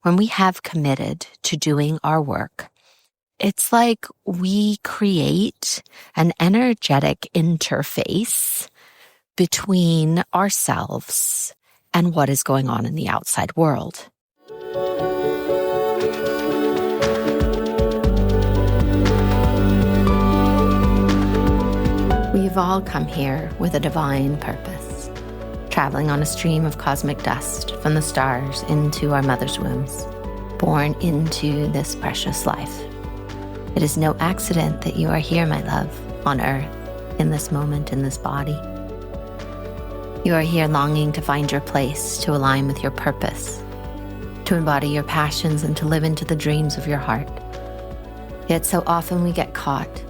when we have committed to doing our work, it's like we create an energetic interface between ourselves and what is going on in the outside world. We've all come here with a divine purpose, traveling on a stream of cosmic dust from the stars into our mother's wombs, born into this precious life. It is no accident that you are here, my love, on earth, in this moment, in this body. You are here longing to find your place, to align with your purpose, to embody your passions and to live into the dreams of your heart. Yet so often we get caught,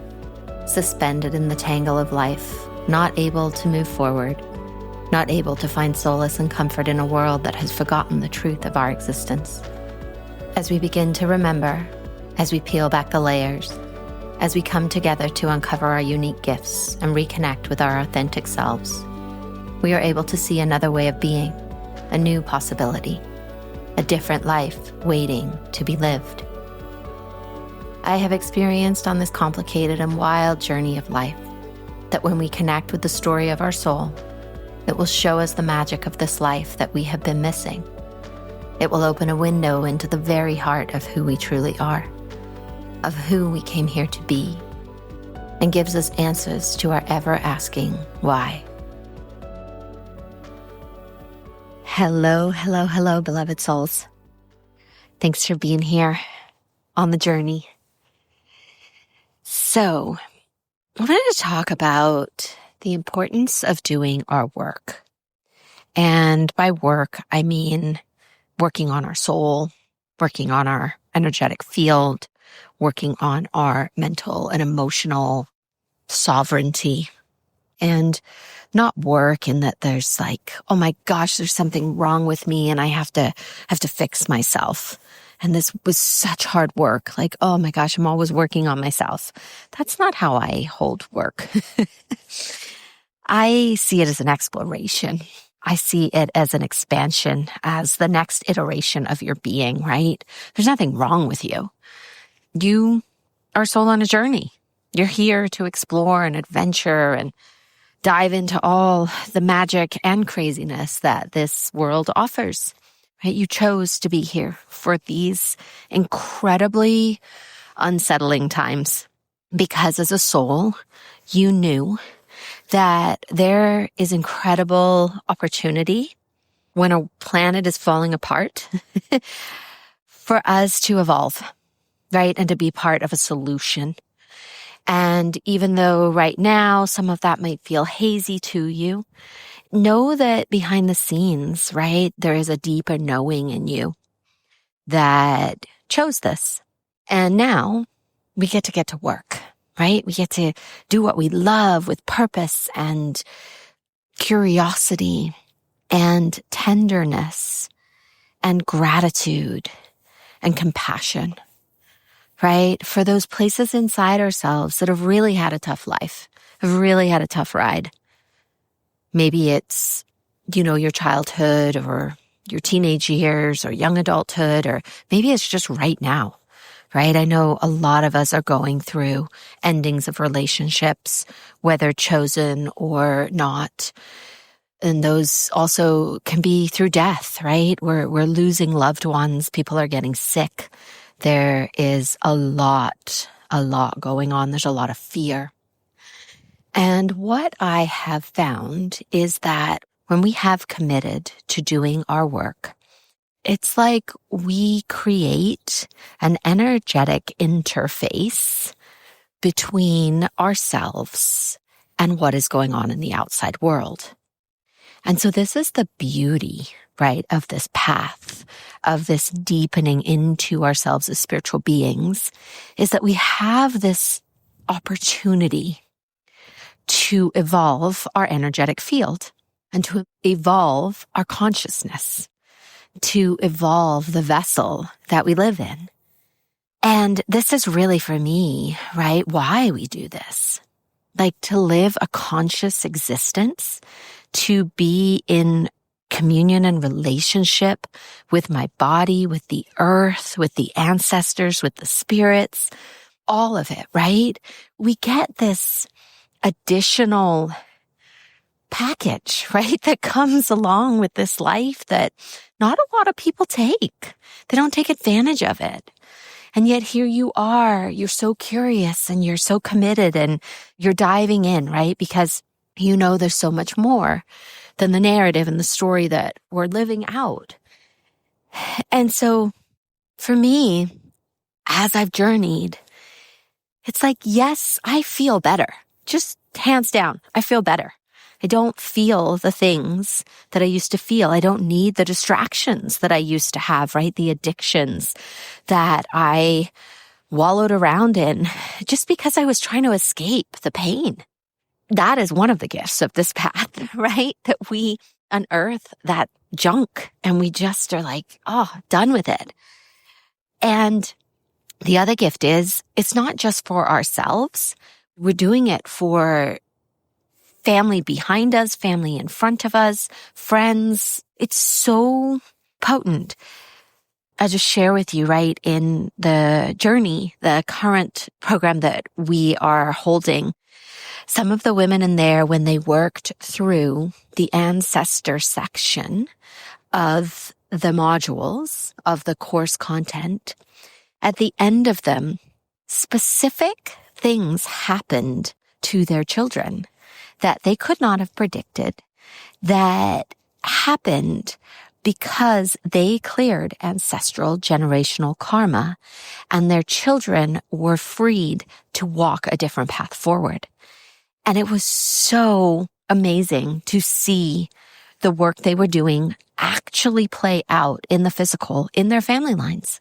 suspended in the tangle of life, not able to move forward, not able to find solace and comfort in a world that has forgotten the truth of our existence. As we begin to remember, as we peel back the layers, as we come together to uncover our unique gifts and reconnect with our authentic selves, we are able to see another way of being, a new possibility, a different life waiting to be lived. I have experienced on this complicated and wild journey of life that when we connect with the story of our soul, it will show us the magic of this life that we have been missing. It will open a window into the very heart of who we truly are, of who we came here to be, and gives us answers to our ever-asking why. Hello, hello, hello, beloved souls. Thanks for being here on the journey. So, I wanted to talk about the importance of doing our work. And by work, I mean working on our soul, working on our energetic field, working on our mental and emotional sovereignty, and not work in that there's like, oh my gosh, there's something wrong with me and I have to fix myself. And this was such hard work. Like, oh my gosh, I'm always working on myself. That's not how I hold work. I see it as an exploration. I see it as an expansion, as the next iteration of your being, right? There's nothing wrong with you. You are a soul on a journey. You're here to explore and adventure and dive into all the magic and craziness that this world offers. Right? You chose to be here for these incredibly unsettling times because as a soul, you knew that there is incredible opportunity when a planet is falling apart for us to evolve, right? And to be part of a solution. And even though right now some of that might feel hazy to you, know that behind the scenes, right, there is a deeper knowing in you that chose this. And now we get to work, right? We get to do what we love with purpose and curiosity and tenderness and gratitude and compassion. Right? For those places inside ourselves that have really had a tough life, have really had a tough ride. Maybe it's, your childhood or your teenage years or young adulthood, or maybe it's just right now, right? I know a lot of us are going through endings of relationships, whether chosen or not. And those also can be through death, right? We're losing loved ones. People are getting sick. There is a lot going on. There's a lot of fear. And what I have found is that when we have committed to doing our work, it's like we create an energetic interface between ourselves and what is going on in the outside world. And so this is the beauty, right, of this path, of this deepening into ourselves as spiritual beings, is that we have this opportunity to evolve our energetic field and to evolve our consciousness, to evolve the vessel that we live in. And this is really, for me, right, why we do this. Like to live a conscious existence, to be in communion and relationship with my body, with the earth, with the ancestors, with the spirits, all of it, right? We get this additional package, right? That comes along with this life that not a lot of people take. They don't take advantage of it. And yet here you are, you're so curious and you're so committed and you're diving in, right? Because you know there's so much more than the narrative and the story that we're living out. And so for me, as I've journeyed, it's like, yes, I feel better. Just hands down, I feel better. I don't feel the things that I used to feel. I don't need the distractions that I used to have, right? The addictions that I wallowed around in just because I was trying to escape the pain. That is one of the gifts of this path, right? That we unearth that junk and we just are like, oh, done with it. And the other gift is it's not just for ourselves. We're doing it for family behind us, family in front of us, friends. It's so potent. I'll just share with you, right, in the journey, the current program that we are holding, some of the women in there, when they worked through the ancestor section of the modules of the course content, at the end of them, specific things happened to their children that they could not have predicted, that happened because they cleared ancestral generational karma and their children were freed to walk a different path forward. And it was so amazing to see the work they were doing actually play out in the physical, in their family lines,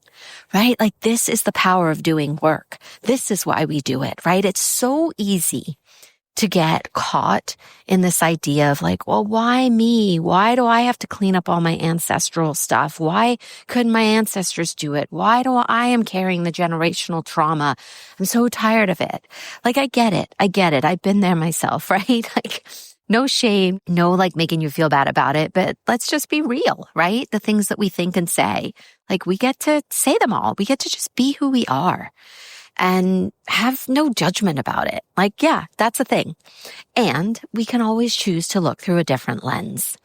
right? Like this is the power of doing work. This is why we do it, right? It's so easy to get caught in this idea of like, well, why me? Why do I have to clean up all my ancestral stuff? Why couldn't my ancestors do it? Why do I am carrying the generational trauma? I'm so tired of it. Like, I get it. I've been there myself, right? Like, no shame, no like making you feel bad about it, but let's just be real, right? The things that we think and say, like we get to say them all. We get to just be who we are and have no judgment about it. Like, yeah, that's a thing. And we can always choose to look through a different lens,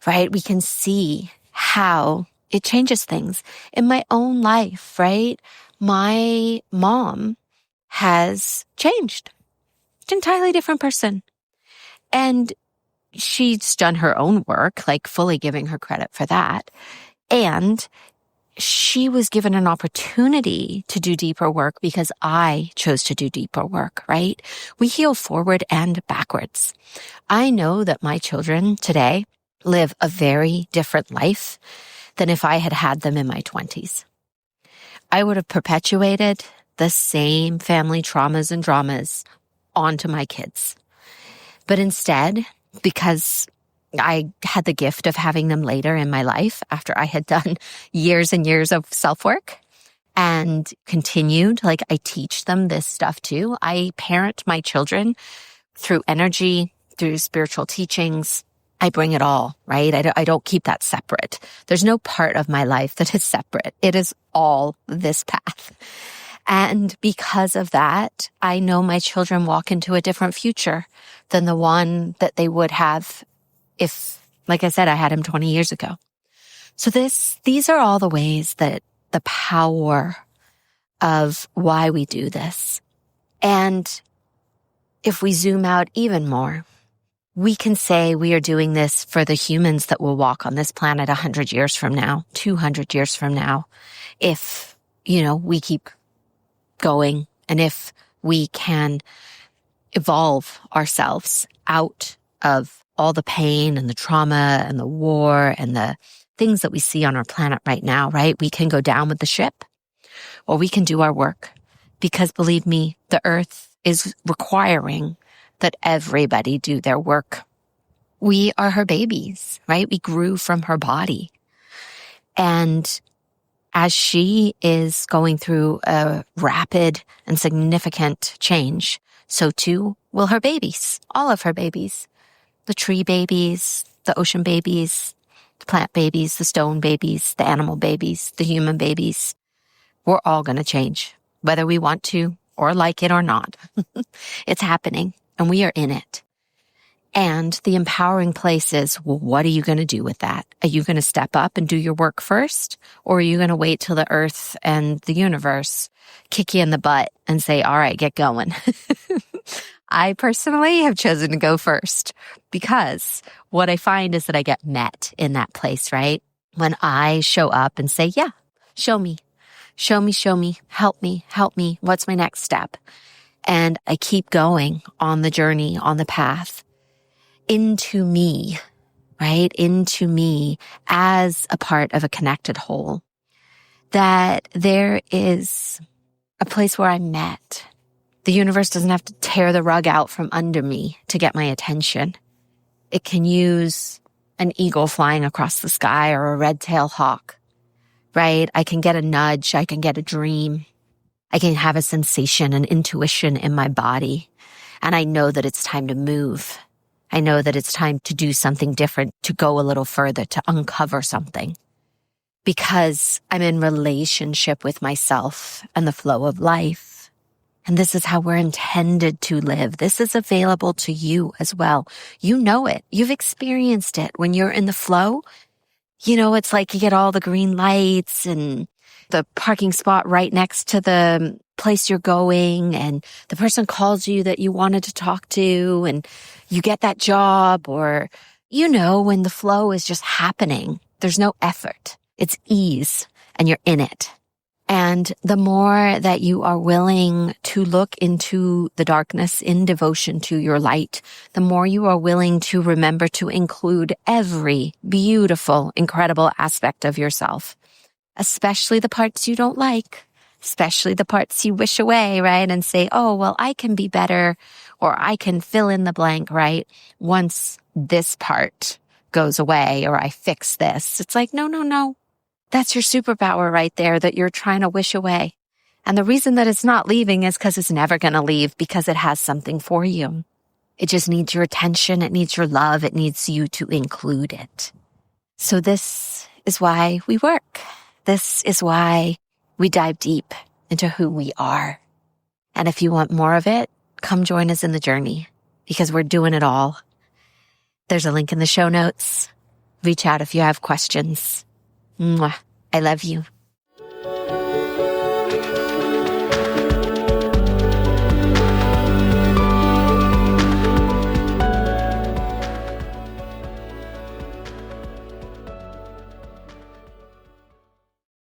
right? We can see how it changes things. In my own life, right? My mom has changed. She's an entirely different person. And she's done her own work, like fully giving her credit for that. And she was given an opportunity to do deeper work because I chose to do deeper work, right? We heal forward and backwards. I know that my children today live a very different life than if I had had them in my 20s. I would have perpetuated the same family traumas and dramas onto my kids. But instead, because I had the gift of having them later in my life after I had done years and years of self-work and continued, like I teach them this stuff too. I parent my children through energy, through spiritual teachings. I bring it all, right? I don't keep that separate. There's no part of my life that is separate. It is all this path. And because of that, I know my children walk into a different future than the one that they would have if, like I said, I had him 20 years ago. So these are all the ways that the power of why we do this. And if we zoom out even more, we can say we are doing this for the humans that will walk on this planet 100 years from now, 200 years from now, if, we keep going and if we can evolve ourselves out of all the pain and the trauma and the war and the things that we see on our planet right now, right? We can go down with the ship or we can do our work because believe me, the earth is requiring that everybody do their work. We are her babies, right? We grew from her body. And as she is going through a rapid and significant change, so too will her babies, all of her babies, the tree babies, the ocean babies, The plant babies, the stone babies, the animal babies, the human babies. We're all going to change, whether we want to or like it or not. It's happening and we are in it. And the empowering place is, well, what are you going to do with that? Are you going to step up and do your work first? Or are you going to wait till the earth and the universe kick you in the butt and say, all right, get going? I personally have chosen to go first because what I find is that I get met in that place, right? When I show up and say, yeah, show me, help me. What's my next step? And I keep going on the journey, on the path into me, right? Into me as a part of a connected whole. That there is a place where I'm met. The universe doesn't have to tear the rug out from under me to get my attention. It can use an eagle flying across the sky or a red-tailed hawk, right? I can get a nudge. I can get a dream. I can have a sensation, an intuition in my body. And I know that it's time to move. I know that it's time to do something different, to go a little further, to uncover something. Because I'm in relationship with myself and the flow of life. And this is how we're intended to live. This is available to you as well. You know it. You've experienced it. When you're in the flow, it's like you get all the green lights and the parking spot right next to the place you're going, and the person calls you that you wanted to talk to, and you get that job, or, when the flow is just happening. There's no effort. It's ease, and you're in it. And the more that you are willing to look into the darkness in devotion to your light, the more you are willing to remember to include every beautiful, incredible aspect of yourself, especially the parts you don't like, especially the parts you wish away, right? And say, oh, well, I can be better, or I can fill in the blank, right? Once this part goes away, or I fix this. It's like, no. That's your superpower right there that you're trying to wish away. And the reason that it's not leaving is because it's never going to leave, because it has something for you. It just needs your attention. It needs your love. It needs you to include it. So this is why we work. This is why we dive deep into who we are. And if you want more of it, come join us in the journey, because we're doing it all. There's a link in the show notes. Reach out if you have questions. Mwah. I love you.